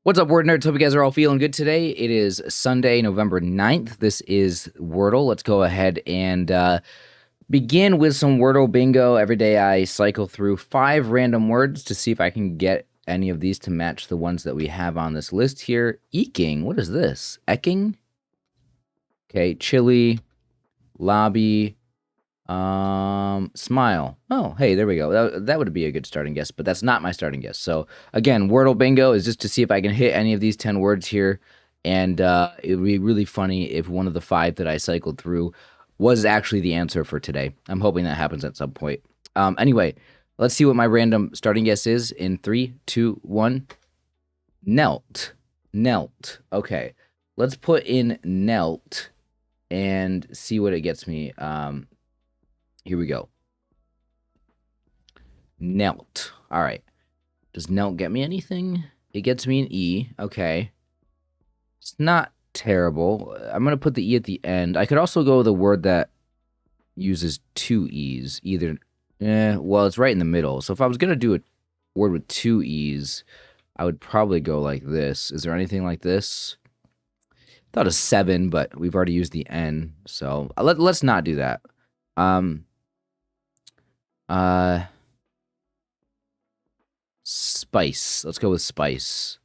What's up, Word Nerds? Hope you guys are all feeling good today. It is Sunday, November 9th. This is Wordle. Let's go ahead and begin with some Wordle bingo. Every day I cycle through 5 random words to see if I can get any of these to match the ones that we have on this list here. Eking, what is this? Ecking? Okay, chili, lobby, smile. Oh, hey, there we go. That would be a good starting guess, but that's not my starting guess. So again, Wordle bingo is just to see if I can hit any of these 10 words here, and it would be really funny if one of the 5 that I cycled through was actually the answer for today. I'm hoping that happens at some point. Anyway, let's see what my random starting guess is in 3, 2, 1. Knelt. Okay, let's put in knelt and see what it gets me. Here we go. Knelt. All right. Does knelt get me anything? It gets me an E. Okay. It's not terrible. I'm going to put the E at the end. I could also go with a word that uses 2 E's. Either, well, it's right in the middle. So if I was going to do a word with 2 E's, I would probably go like this. Is there anything like this? Thought a 7, but we've already used the N. So let's not do that. Spice. Let's go with spice.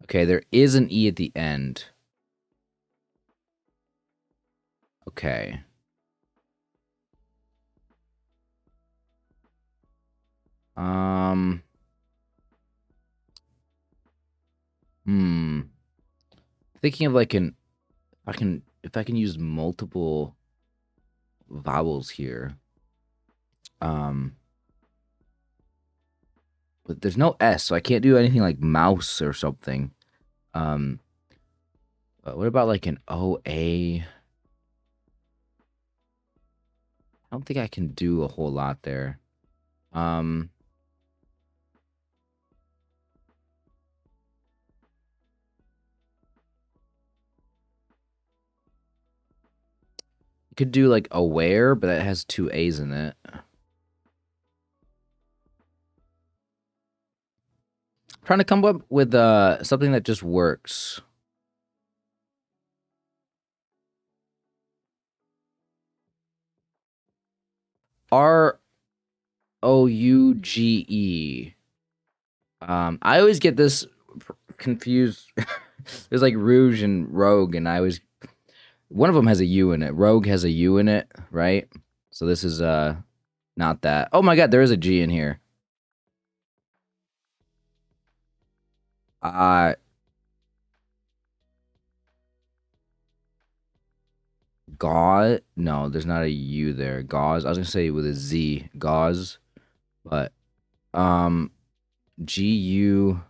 Okay, there is an E at the end. Okay. Thinking of like if I can use multiple vowels here. But there's no S, so I can't do anything like mouse or something. What about like an OA? I don't think I can do a whole lot there. Could do like aware, but that has 2 A's in it. Trying to come up with something that just works. Rouge. I always get this confused. There's like rouge and rogue, and one of them has a U in it. Rogue has a U in it, right? So this is not that. Oh my god, there is a G in here. Gauze? No, there's not a U there. Gauze. I was gonna say with a Z. Gauze. But GU.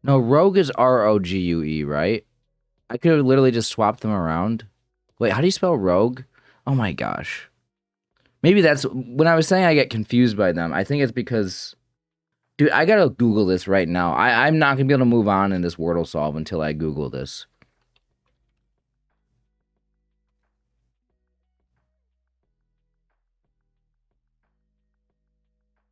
No, rogue is ROGUE, right? I could have literally just swapped them around. Wait, how do you spell rogue? Oh my gosh. Maybe that's when I was saying I get confused by them. I think it's because, dude, I gotta Google this right now. I'm not gonna be able to move on in this Wordle solve until I Google this.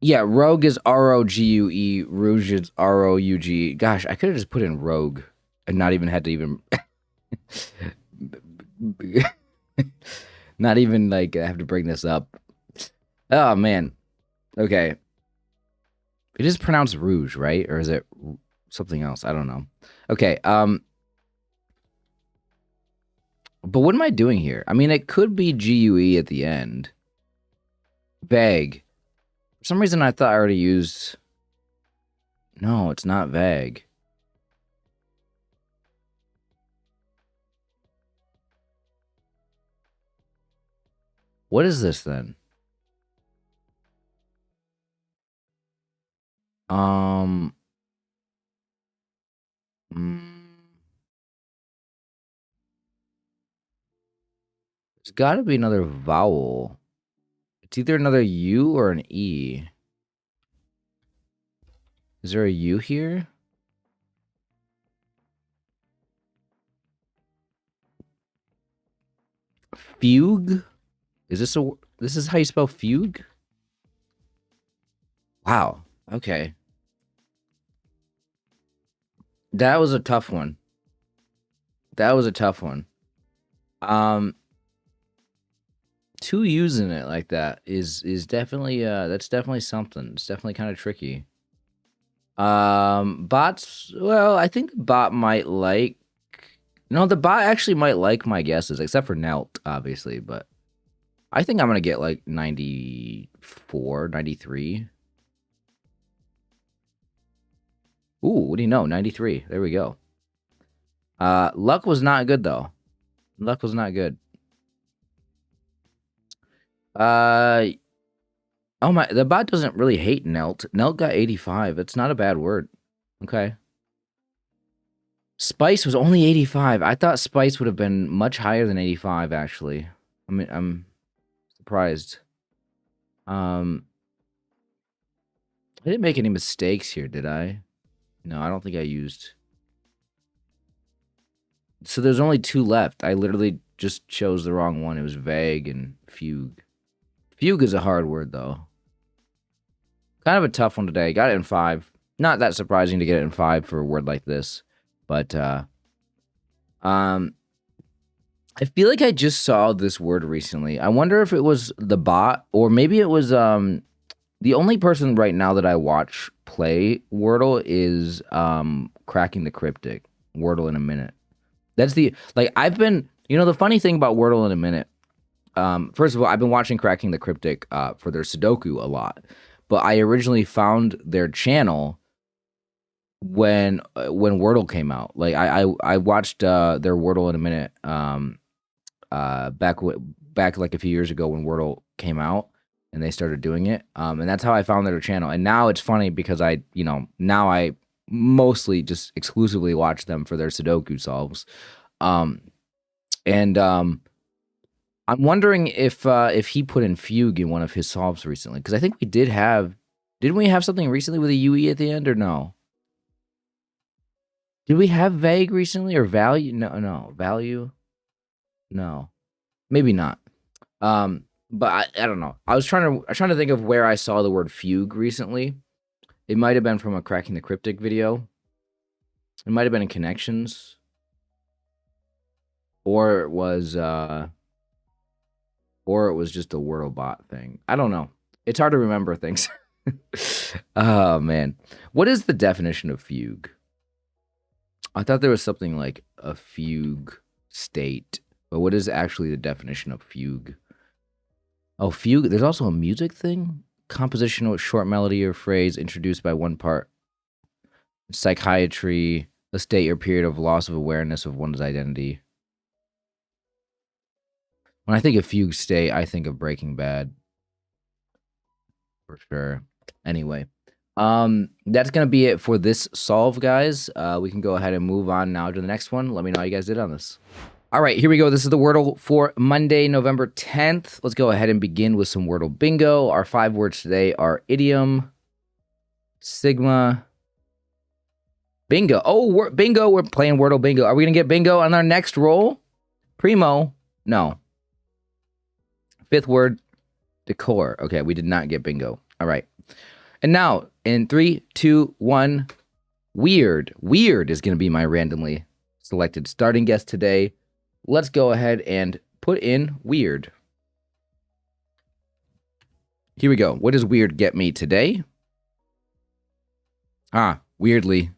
Yeah, rogue is ROGUE, rouge is ROUG. Gosh, I could have just put in rogue and not even had to even not even like have to bring this up. Oh man. Okay. It is pronounced rouge, right? Or is it something else? I don't know. Okay, but what am I doing here? I mean, it could be GUE at the end. Vague. For some reason, I thought I already used... No, it's not vague. What is this, then? There's got to be another vowel. It's either another U or an E. Is there a U here? Fugue? Is this a... This is how you spell fugue? Wow. Okay. That was a tough one. That was a tough one. Two using it like that is definitely that's definitely something. It's definitely kind of tricky. Bots, well, I think the bot might like... No, the bot actually might like my guesses, except for Nelt, obviously, but I think I'm gonna get like 94, 93. Ooh, what do you know? 93. There we go. Luck was not good though. Luck was not good. Oh my, the bot doesn't really hate Nelt. Nelt got 85. It's not a bad word. Okay. Spice was only 85. I thought Spice would have been much higher than 85, actually. I mean, I'm surprised. I didn't make any mistakes here, did I? No, I don't think I used... So there's only two left. I literally just chose the wrong one. It was vague and fugue. Fugue is a hard word, though. Kind of a tough one today. Got it in 5. Not that surprising to get it in 5 for a word like this. But, I feel like I just saw this word recently. I wonder if it was the bot, or maybe it was, the only person right now that I watch play Wordle is, Cracking the Cryptic. Wordle in a Minute. That's the, like, I've been, you know, the funny thing about Wordle in a Minute, first of all, I've been watching Cracking the Cryptic, for their Sudoku a lot. But I originally found their channel when Wordle came out. Like I watched their Wordle in a Minute back like a few years ago when Wordle came out and they started doing it. And that's how I found their channel. And now it's funny because now I mostly just exclusively watch them for their Sudoku solves. I'm wondering if he put in fugue in one of his solves recently, because I think we didn't we have something recently with a UE at the end, or no? Did we have vague recently, or value? No, value? No, maybe not. But I don't know. I was trying to think of where I saw the word fugue recently. It might have been from a Cracking the Cryptic video. It might have been in Connections, or it was just a Wordle bot thing. I don't know. It's hard to remember things. Oh man, what is the definition of fugue? I thought there was something like a fugue state, but what is actually the definition of fugue? Oh, fugue. There's also a music thing. Compositional short melody or phrase introduced by one part. Psychiatry, a state or period of loss of awareness of one's identity. When I think of fugue state, I think of Breaking Bad. For sure. Anyway, that's going to be it for this solve, guys. We can go ahead and move on now to the next one. Let me know how you guys did on this. All right, here we go. This is the Wordle for Monday, November 10th. Let's go ahead and begin with some Wordle bingo. Our 5 words today are idiom, sigma, bingo. Oh, bingo. We're playing Wordle bingo. Are we going to get bingo on our next roll? Primo. No. 5th word, decor. Okay, we did not get bingo. All right. And now, in 3, 2, 1, weird. Weird is going to be my randomly selected starting guess today. Let's go ahead and put in weird. Here we go. What does weird get me today? Weirdly,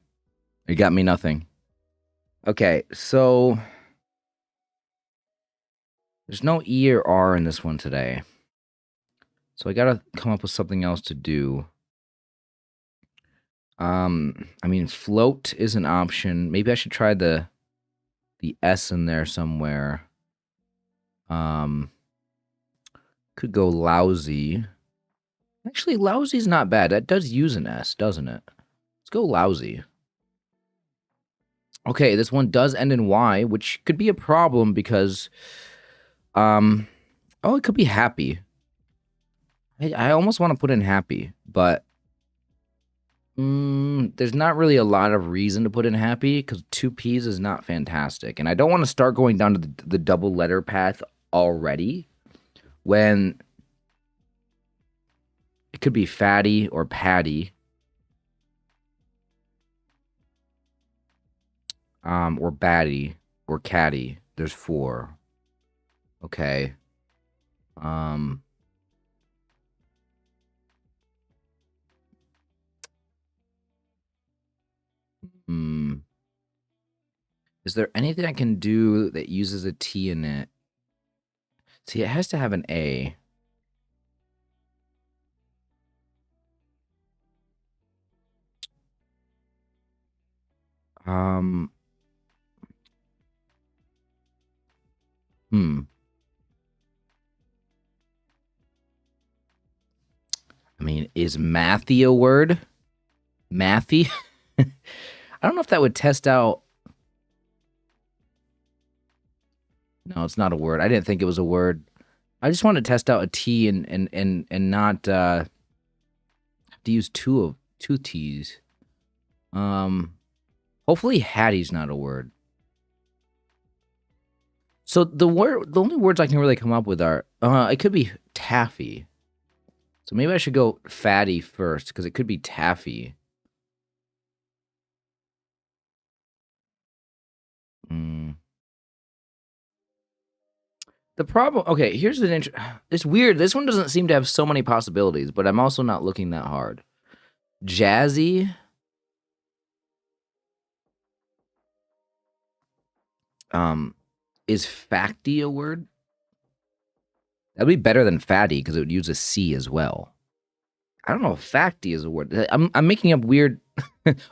it got me nothing. Okay, so there's no E or R in this one today. So I gotta come up with something else to do. I mean, float is an option. Maybe I should try the S in there somewhere. Could go lousy. Actually, lousy's not bad. That does use an S, doesn't it? Let's go lousy. Okay, this one does end in Y, which could be a problem because, oh, it could be happy. I almost want to put in happy, but there's not really a lot of reason to put in happy because 2 P's is not fantastic. And I don't want to start going down to the double letter path already when it could be fatty or patty. Or batty or catty. There's 4. Okay. Hmm. Is there anything I can do that uses a T in it? See, it has to have an A. I mean, is mathy a word? Mathy? I don't know if that would test out. No, it's not a word. I didn't think it was a word. I just want to test out a T and not have to use two T's. Hopefully Hattie's not a word. So the only words I can really come up with are it could be taffy. So maybe I should go fatty first because it could be taffy. The problem, okay, here's the it's weird. This one doesn't seem to have so many possibilities, but I'm also not looking that hard. Jazzy. Is facty a word? That'd be better than fatty because it would use a C as well. I don't know if facty is a word. I'm making up weird.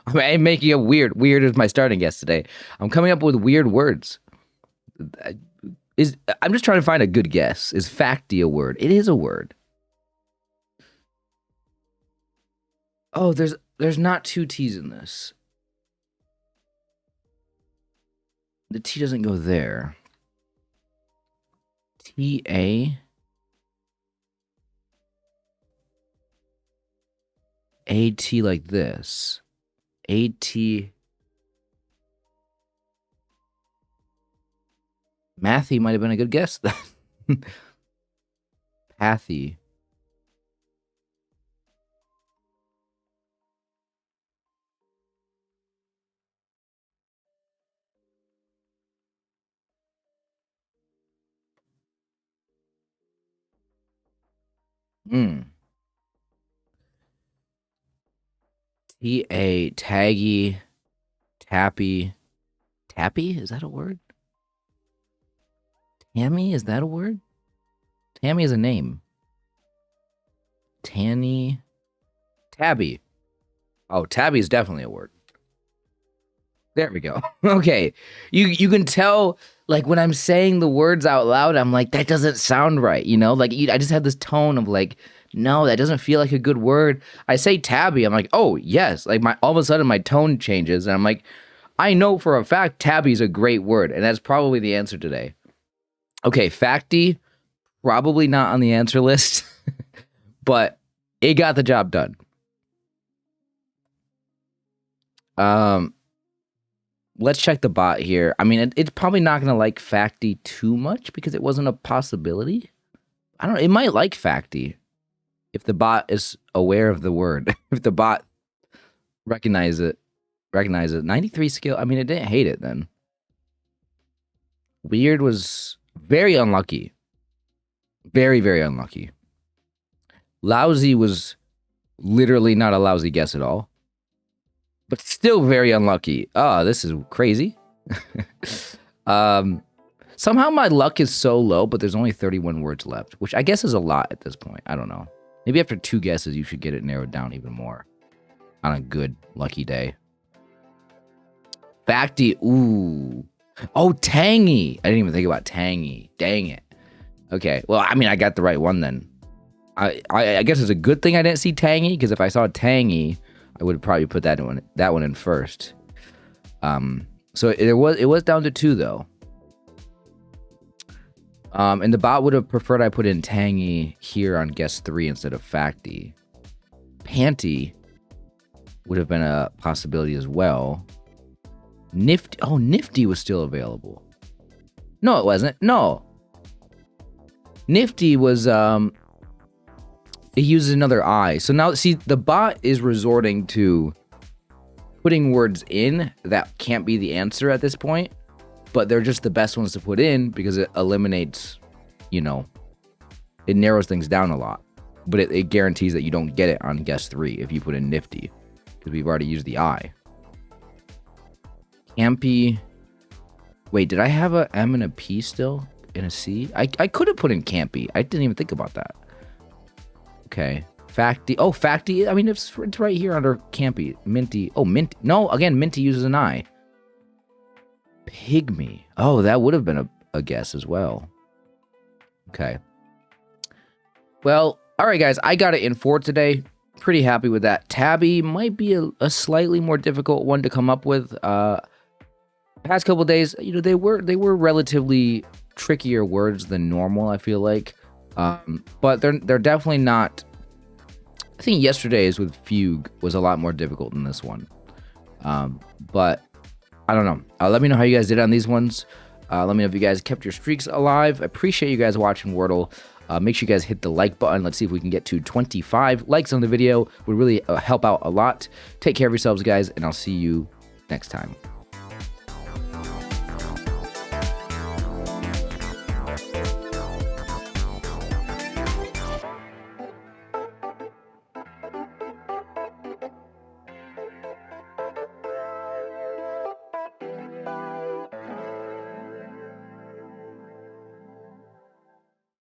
I'm making up weird. Weird is my starting guess today. I'm coming up with weird words. I'm just trying to find a good guess. Is facty a word? It is a word. Oh, there's not 2 T's in this. The T doesn't go there. T-A. A-T like this. A-T. Mathy might have been a good guess. Pathy. T-A, taggy, tappy. Tappy? Is that a word? Tammy? Is that a word? Tammy is a name. Tanny. Tabby. Oh, tabby is definitely a word. There we go. Okay. You can tell, like, when I'm saying the words out loud, I'm like, that doesn't sound right, you know? Like, I just had this tone of, like, no, that doesn't feel like a good word. I say tabby, I'm like, oh, yes. Like, all of a sudden, my tone changes, and I'm like, I know for a fact tabby's a great word, and that's probably the answer today. Okay, facty, probably not on the answer list, but it got the job done. Let's check the bot here. I mean, it's probably not going to like facty too much because it wasn't a possibility. I don't know. It might like facty if the bot is aware of the word. If the bot recognize it. 93 skill. I mean, it didn't hate it then. Weird was very unlucky. Very, very unlucky. Lousy was literally not a lousy guess at all. But still very unlucky. Oh, this is crazy. Somehow my luck is so low, but there's only 31 words left, which I guess is a lot at this point. I don't know. Maybe after 2 guesses, you should get it narrowed down even more on a good, lucky day. Facty, ooh. Oh, tangy. I didn't even think about tangy. Dang it. Okay, well, I mean, I got the right one then. I guess it's a good thing I didn't see tangy, because if I saw tangy, I would probably put that one in first. So it was down to 2 though. And the bot would have preferred I put in tangy here on guess 3 instead of facty. Panty would have been a possibility as well. Nifty. Oh, Nifty was still available. No, it wasn't. No. Nifty was, it uses another I. So now, see, the bot is resorting to putting words in that can't be the answer at this point, but they're just the best ones to put in because it eliminates, you know, it narrows things down a lot. But it guarantees that you don't get it on guess 3 if you put in Nifty, because we've already used the I. Campy. Wait, did I have a M and a P still? In a C? I could have put in Campy. I didn't even think about that. Okay. Facty. Oh, Facty. I mean, it's right here under Campy. Minty. Oh, Minty. No, again, Minty uses an I. Pygmy. Oh, that would have been a guess as well. Okay. Well, all right, guys. I got it in 4 today. Pretty happy with that. Tabby might be a slightly more difficult one to come up with. Past couple days, you know, they were relatively trickier words than normal, I feel like. But they're definitely not. I think yesterday's with Fugue was a lot more difficult than this one. But I don't know. Let me know how you guys did on these ones. Let me know if you guys kept your streaks alive. I appreciate you guys watching Wordle. Make sure you guys hit the like button. Let's see if we can get to 25 likes on the video. Would really help out a lot. Take care of yourselves, guys, and I'll see you next time.